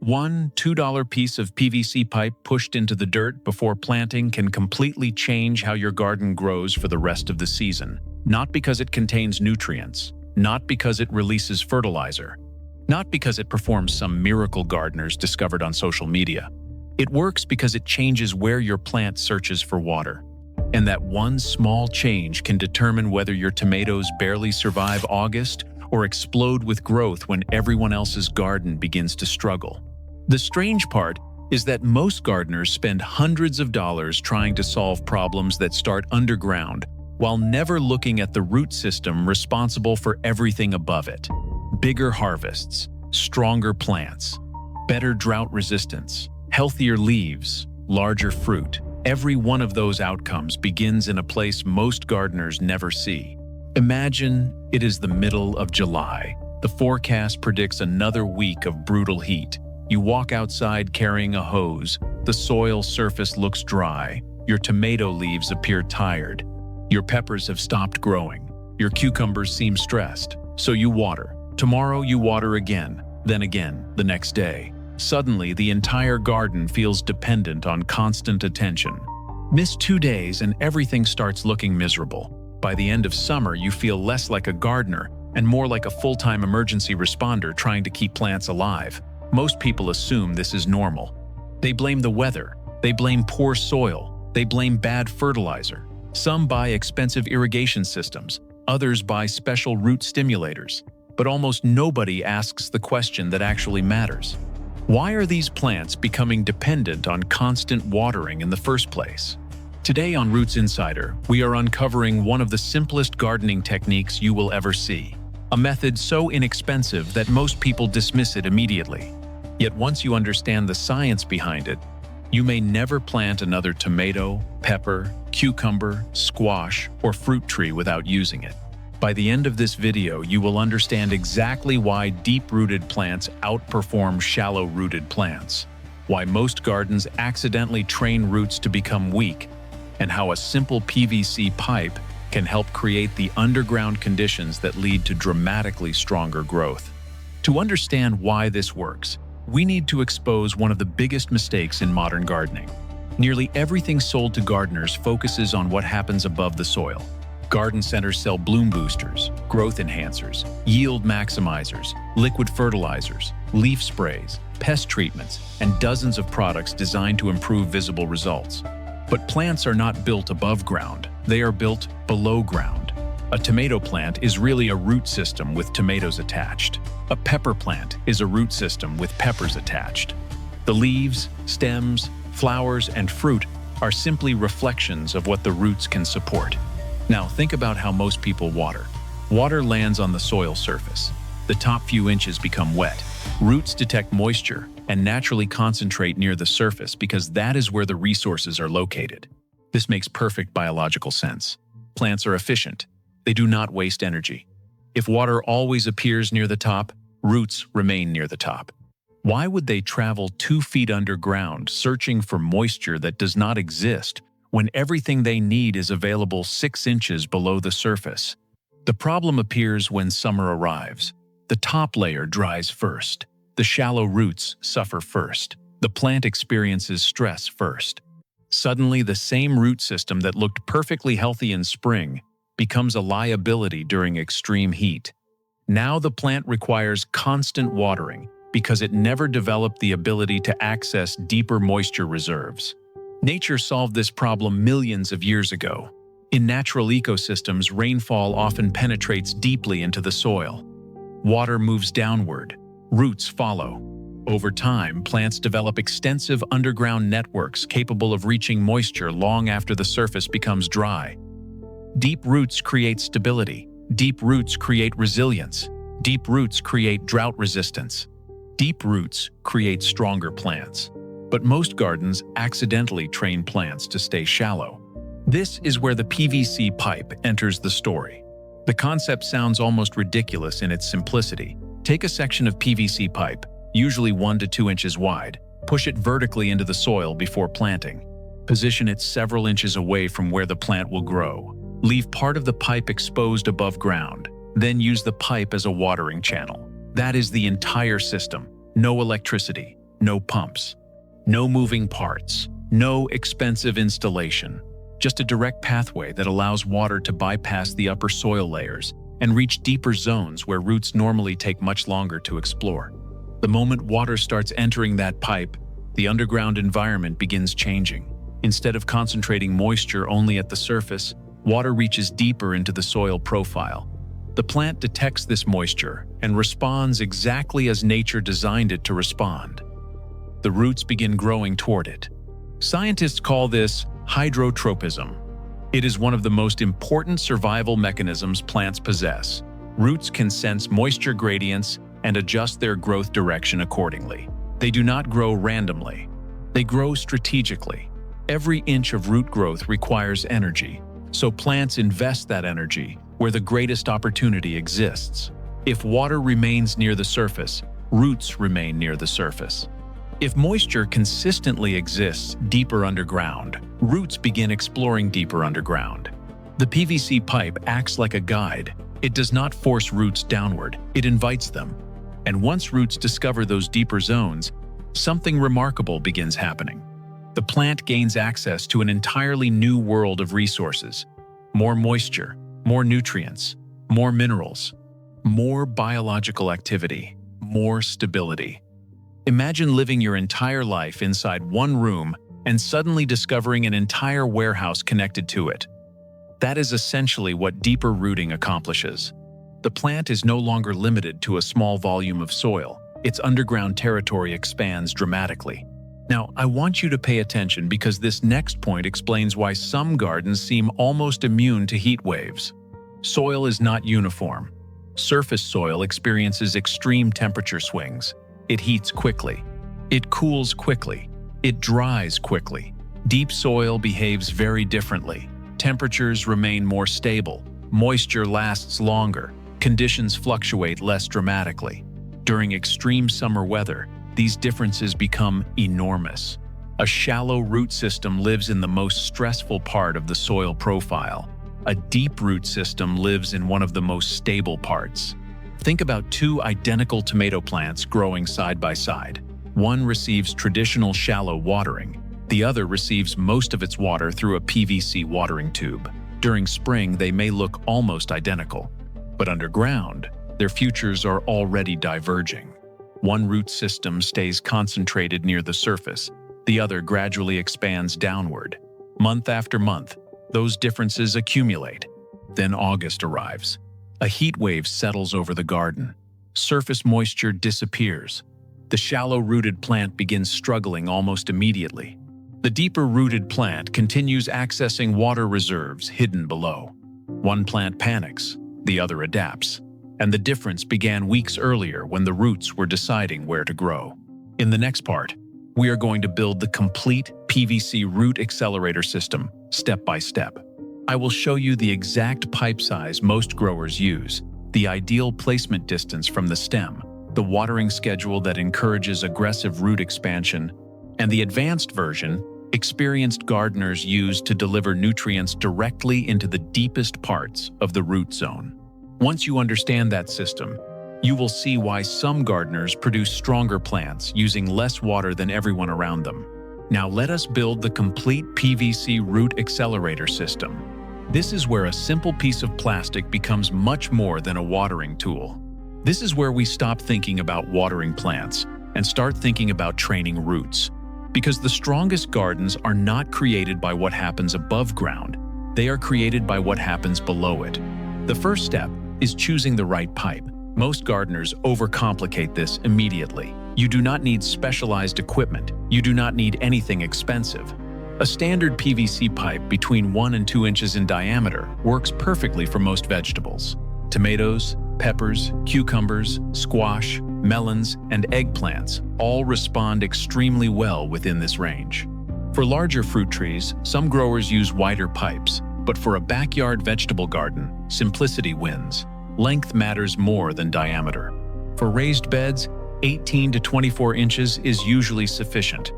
One $2 piece of PVC pipe pushed into the dirt before planting can completely change how your garden grows for the rest of the season. Not because it contains nutrients, not because it releases fertilizer, not because it performs some miracle gardeners discovered on social media. It works because it changes where your plant searches for water. And that one small change can determine whether your tomatoes barely survive August or explode with growth when everyone else's garden begins to struggle. The strange part is that most gardeners spend hundreds of dollars trying to solve problems that start underground, while never looking at the root system responsible for everything above it. Bigger harvests, stronger plants, better drought resistance, healthier leaves, larger fruit. Every one of those outcomes begins in a place most gardeners never see. Imagine it is the middle of July. The forecast predicts another week of brutal heat. You walk outside carrying a hose. The soil surface looks dry. Your tomato leaves appear tired. Your peppers have stopped growing. Your cucumbers seem stressed. So you water. Tomorrow you water again, then again the next day. Suddenly, the entire garden feels dependent on constant attention. Miss 2 days and everything starts looking miserable. By the end of summer, you feel less like a gardener and more like a full-time emergency responder trying to keep plants alive. Most people assume this is normal. They blame the weather. They blame poor soil. They blame bad fertilizer. Some buy expensive irrigation systems. Others buy special root stimulators. But almost nobody asks the question that actually matters. Why are these plants becoming dependent on constant watering in the first place? Today on Roots Insider, we are uncovering one of the simplest gardening techniques you will ever see. A method so inexpensive that most people dismiss it immediately. Yet once you understand the science behind it, you may never plant another tomato, pepper, cucumber, squash, or fruit tree without using it. By the end of this video, you will understand exactly why deep-rooted plants outperform shallow-rooted plants, why most gardens accidentally train roots to become weak, and how a simple PVC pipe can help create the underground conditions that lead to dramatically stronger growth. To understand why this works, we need to expose one of the biggest mistakes in modern gardening. Nearly everything sold to gardeners focuses on what happens above the soil. Garden centers sell bloom boosters, growth enhancers, yield maximizers, liquid fertilizers, leaf sprays, pest treatments, and dozens of products designed to improve visible results. But plants are not built above ground, they are built below ground. A tomato plant is really a root system with tomatoes attached. A pepper plant is a root system with peppers attached. The leaves, stems, flowers, and fruit are simply reflections of what the roots can support. Now think about how most people water. Water lands on the soil surface. The top few inches become wet. Roots detect moisture and naturally concentrate near the surface because that is where the resources are located. This makes perfect biological sense. Plants are efficient. They do not waste energy. If water always appears near the top, roots remain near the top. Why would they travel 2 feet underground searching for moisture that does not exist when everything they need is available 6 inches below the surface? The problem appears when summer arrives. The top layer dries first. The shallow roots suffer first. The plant experiences stress first. Suddenly, the same root system that looked perfectly healthy in spring becomes a liability during extreme heat. Now the plant requires constant watering because it never developed the ability to access deeper moisture reserves. Nature solved this problem millions of years ago. In natural ecosystems, rainfall often penetrates deeply into the soil. Water moves downward, roots follow. Over time, plants develop extensive underground networks capable of reaching moisture long after the surface becomes dry. Deep roots create stability. Deep roots create resilience. Deep roots create drought resistance. Deep roots create stronger plants. But most gardens accidentally train plants to stay shallow. This is where the PVC pipe enters the story. The concept sounds almost ridiculous in its simplicity. Take a section of PVC pipe, usually 1 to 2 inches wide, push it vertically into the soil before planting. Position it several inches away from where the plant will grow. Leave part of the pipe exposed above ground, then use the pipe as a watering channel. That is the entire system. No electricity, no pumps, no moving parts, no expensive installation. Just a direct pathway that allows water to bypass the upper soil layers and reach deeper zones where roots normally take much longer to explore. The moment water starts entering that pipe, the underground environment begins changing. Instead of concentrating moisture only at the surface, water reaches deeper into the soil profile. The plant detects this moisture and responds exactly as nature designed it to respond. The roots begin growing toward it. Scientists call this hydrotropism. It is one of the most important survival mechanisms plants possess. Roots can sense moisture gradients and adjust their growth direction accordingly. They do not grow randomly. They grow strategically. Every inch of root growth requires energy, so plants invest that energy where the greatest opportunity exists. If water remains near the surface, roots remain near the surface. If moisture consistently exists deeper underground, roots begin exploring deeper underground. The PVC pipe acts like a guide. It does not force roots downward, it invites them. And once roots discover those deeper zones, something remarkable begins happening. The plant gains access to an entirely new world of resources. More moisture, more nutrients, more minerals, more biological activity, more stability. Imagine living your entire life inside one room and suddenly discovering an entire warehouse connected to it. That is essentially what deeper rooting accomplishes. The plant is no longer limited to a small volume of soil. Its underground territory expands dramatically. Now, I want you to pay attention because this next point explains why some gardens seem almost immune to heat waves. Soil is not uniform. Surface soil experiences extreme temperature swings. It heats quickly. It cools quickly. It dries quickly. Deep soil behaves very differently. Temperatures remain more stable. Moisture lasts longer. Conditions fluctuate less dramatically. During extreme summer weather, these differences become enormous. A shallow root system lives in the most stressful part of the soil profile. A deep root system lives in one of the most stable parts. Think about two identical tomato plants growing side by side. One receives traditional shallow watering. The other receives most of its water through a PVC watering tube. During spring, they may look almost identical. But underground, their futures are already diverging. One root system stays concentrated near the surface. The other gradually expands downward. Month after month, those differences accumulate. Then August arrives. A heat wave settles over the garden. Surface moisture disappears. The shallow-rooted plant begins struggling almost immediately. The deeper-rooted plant continues accessing water reserves hidden below. One plant panics, the other adapts. And the difference began weeks earlier when the roots were deciding where to grow. In the next part, we are going to build the complete PVC root accelerator system, step by step. I will show you the exact pipe size most growers use, the ideal placement distance from the stem, the watering schedule that encourages aggressive root expansion, and the advanced version experienced gardeners use to deliver nutrients directly into the deepest parts of the root zone. Once you understand that system, you will see why some gardeners produce stronger plants using less water than everyone around them. Now let us build the complete PVC root accelerator system. This is where a simple piece of plastic becomes much more than a watering tool. This is where we stop thinking about watering plants and start thinking about training roots. Because the strongest gardens are not created by what happens above ground, they are created by what happens below it. The first step is choosing the right pipe. Most gardeners overcomplicate this immediately. You do not need specialized equipment. You do not need anything expensive. A standard PVC pipe between 1 and 2 inches in diameter works perfectly for most vegetables. Tomatoes, peppers, cucumbers, squash, melons, and eggplants all respond extremely well within this range. For larger fruit trees, some growers use wider pipes, but for a backyard vegetable garden, simplicity wins. Length matters more than diameter. For raised beds, 18 to 24 inches is usually sufficient.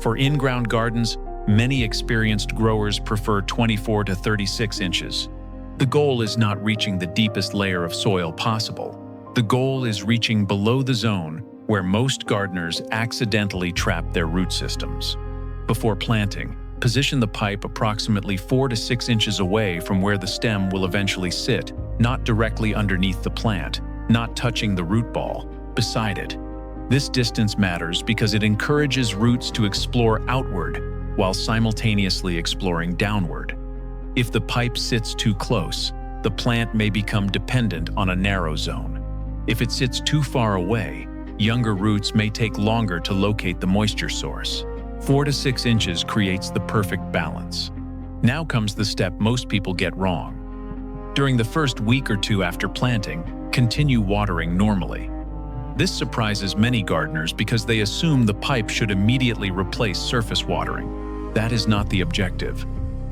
For in-ground gardens, many experienced growers prefer 24 to 36 inches. The goal is not reaching the deepest layer of soil possible. The goal is reaching below the zone where most gardeners accidentally trap their root systems. Before planting, position the pipe approximately 4 to 6 inches away from where the stem will eventually sit, not directly underneath the plant, not touching the root ball, beside it. This distance matters because it encourages roots to explore outward while simultaneously exploring downward. If the pipe sits too close, the plant may become dependent on a narrow zone. If it sits too far away, younger roots may take longer to locate the moisture source. 4 to 6 inches creates the perfect balance. Now comes the step most people get wrong. During the first week or two after planting, continue watering normally. This surprises many gardeners because they assume the pipe should immediately replace surface watering. That is not the objective.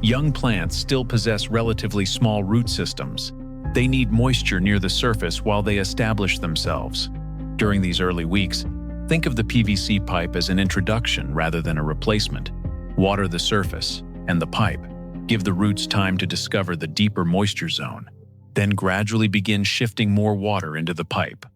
Young plants still possess relatively small root systems. They need moisture near the surface while they establish themselves. During these early weeks, think of the PVC pipe as an introduction rather than a replacement. Water the surface and the pipe. Give the roots time to discover the deeper moisture zone. Then gradually begin shifting more water into the pipe.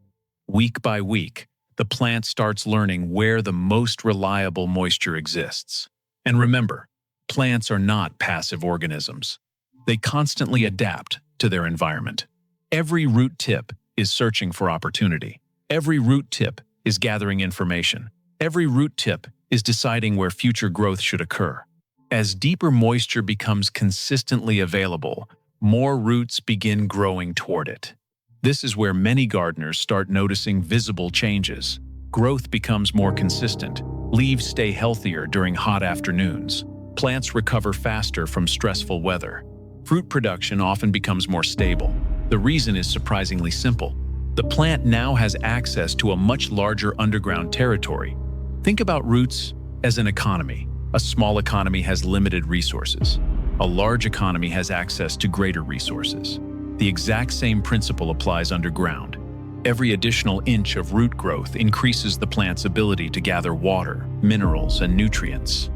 Week by week, the plant starts learning where the most reliable moisture exists. And remember, plants are not passive organisms. They constantly adapt to their environment. Every root tip is searching for opportunity. Every root tip is gathering information. Every root tip is deciding where future growth should occur. As deeper moisture becomes consistently available, more roots begin growing toward it. This is where many gardeners start noticing visible changes. Growth becomes more consistent. Leaves stay healthier during hot afternoons. Plants recover faster from stressful weather. Fruit production often becomes more stable. The reason is surprisingly simple. The plant now has access to a much larger underground territory. Think about roots as an economy. A small economy has limited resources. A large economy has access to greater resources. The exact same principle applies underground. Every additional inch of root growth increases the plant's ability to gather water, minerals, and nutrients.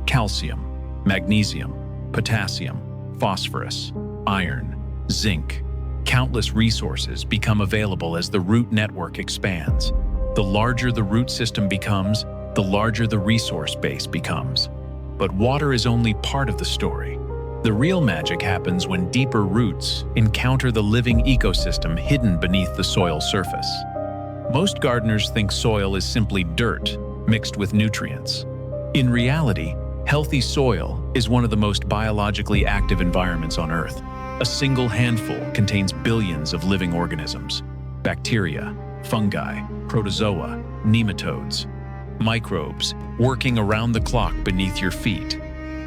Calcium, magnesium, potassium, phosphorus, iron, zinc. Countless resources become available as the root network expands. The larger the root system becomes, the larger the resource base becomes. But water is only part of the story. The real magic happens when deeper roots encounter the living ecosystem hidden beneath the soil surface. Most gardeners think soil is simply dirt mixed with nutrients. In reality, healthy soil is one of the most biologically active environments on Earth. A single handful contains billions of living organisms: bacteria, fungi, protozoa, nematodes, microbes working around the clock beneath your feet.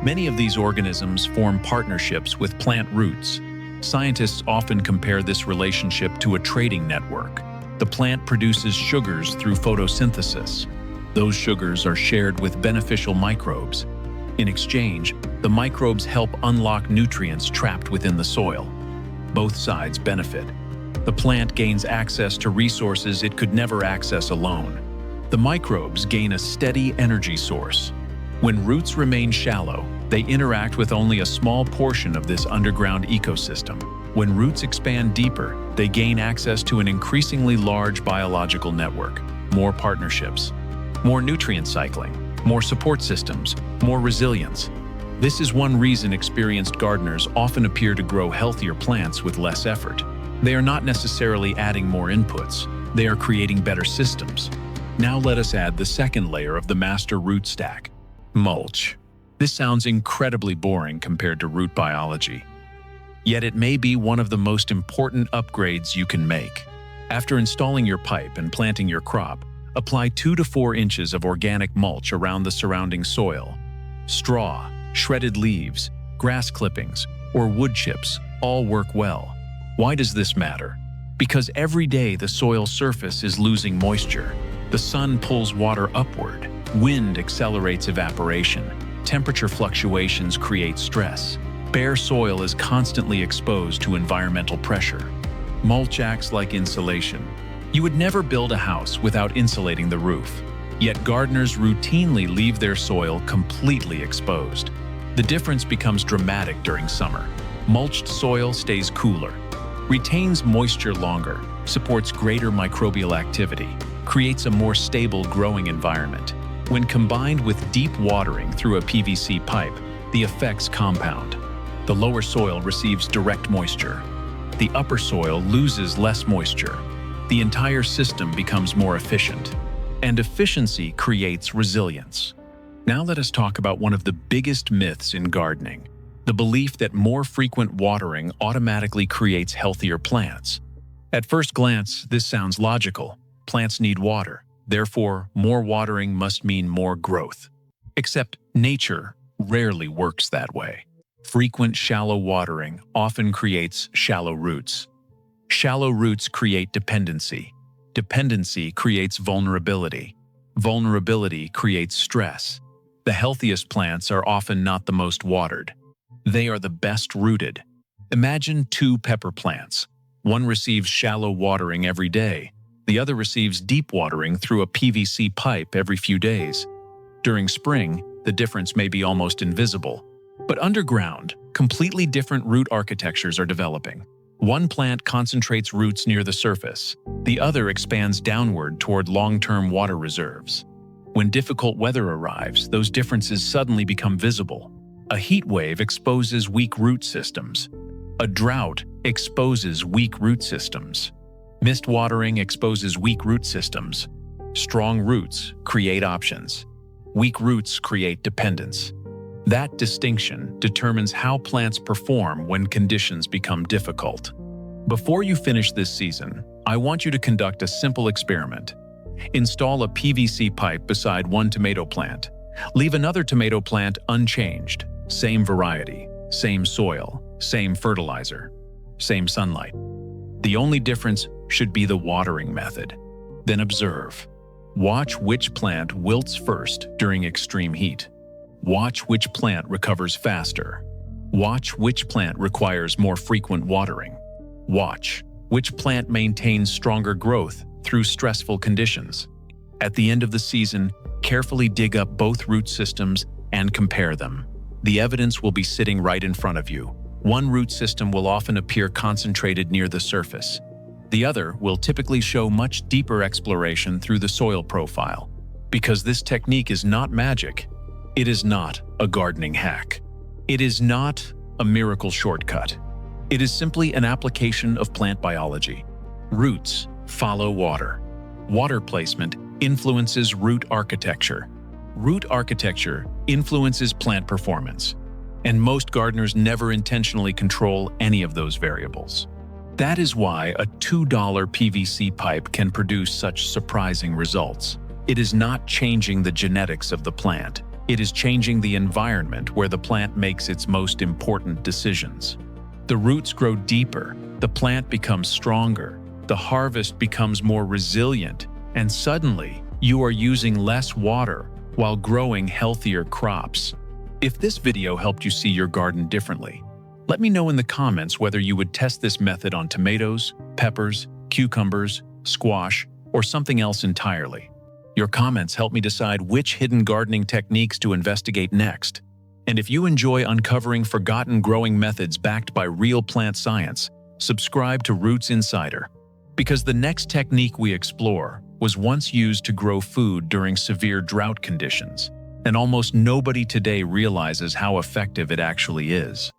Many of these organisms form partnerships with plant roots. Scientists often compare this relationship to a trading network. The plant produces sugars through photosynthesis. Those sugars are shared with beneficial microbes. In exchange, the microbes help unlock nutrients trapped within the soil. Both sides benefit. The plant gains access to resources it could never access alone. The microbes gain a steady energy source. When roots remain shallow, they interact with only a small portion of this underground ecosystem. When roots expand deeper, they gain access to an increasingly large biological network, more partnerships, more nutrient cycling, more support systems, more resilience. This is one reason experienced gardeners often appear to grow healthier plants with less effort. They are not necessarily adding more inputs, they are creating better systems. Now let us add the second layer of the master root stack: mulch. This sounds incredibly boring compared to root biology. Yet it may be one of the most important upgrades you can make. After installing your pipe and planting your crop, apply 2 to 4 inches of organic mulch around the surrounding soil. Straw, shredded leaves, grass clippings, or wood chips all work well. Why does this matter? Because every day the soil surface is losing moisture. The sun pulls water upward. Wind accelerates evaporation. Temperature fluctuations create stress. Bare soil is constantly exposed to environmental pressure. Mulch acts like insulation. You would never build a house without insulating the roof. Yet gardeners routinely leave their soil completely exposed. The difference becomes dramatic during summer. Mulched soil stays cooler, retains moisture longer, supports greater microbial activity, creates a more stable growing environment. When combined with deep watering through a PVC pipe, the effects compound. The lower soil receives direct moisture. The upper soil loses less moisture. The entire system becomes more efficient. And efficiency creates resilience. Now let us talk about one of the biggest myths in gardening: the belief that more frequent watering automatically creates healthier plants. At first glance, this sounds logical. Plants need water. Therefore, more watering must mean more growth. Except nature rarely works that way. Frequent shallow watering often creates shallow roots. Shallow roots create dependency. Dependency creates vulnerability. Vulnerability creates stress. The healthiest plants are often not the most watered. They are the best rooted. Imagine two pepper plants. One receives shallow watering every day. The other receives deep watering through a PVC pipe every few days. During spring, the difference may be almost invisible. But underground, completely different root architectures are developing. One plant concentrates roots near the surface. The other expands downward toward long-term water reserves. When difficult weather arrives, those differences suddenly become visible. A heat wave exposes weak root systems. A drought exposes weak root systems. Mist watering exposes weak root systems. Strong roots create options. Weak roots create dependence. That distinction determines how plants perform when conditions become difficult. Before you finish this season, I want you to conduct a simple experiment. Install a PVC pipe beside one tomato plant. Leave another tomato plant unchanged. Same variety, same soil, same fertilizer, same sunlight. The only difference should be the watering method. Then observe. Watch which plant wilts first during extreme heat. Watch which plant recovers faster. Watch which plant requires more frequent watering. Watch which plant maintains stronger growth through stressful conditions. At the end of the season, carefully dig up both root systems and compare them. The evidence will be sitting right in front of you. One root system will often appear concentrated near the surface. The other will typically show much deeper exploration through the soil profile. Because this technique is not magic, it is not a gardening hack. It is not a miracle shortcut. It is simply an application of plant biology. Roots follow water. Water placement influences root architecture. Root architecture influences plant performance. And most gardeners never intentionally control any of those variables. That is why a $2 PVC pipe can produce such surprising results. It is not changing the genetics of the plant. It is changing the environment where the plant makes its most important decisions. The roots grow deeper, the plant becomes stronger, the harvest becomes more resilient, and suddenly you are using less water while growing healthier crops. If this video helped you see your garden differently, let me know in the comments whether you would test this method on tomatoes, peppers, cucumbers, squash, or something else entirely. Your comments help me decide which hidden gardening techniques to investigate next. And if you enjoy uncovering forgotten growing methods backed by real plant science, subscribe to Roots Insider. Because the next technique we explore was once used to grow food during severe drought conditions, and almost nobody today realizes how effective it actually is.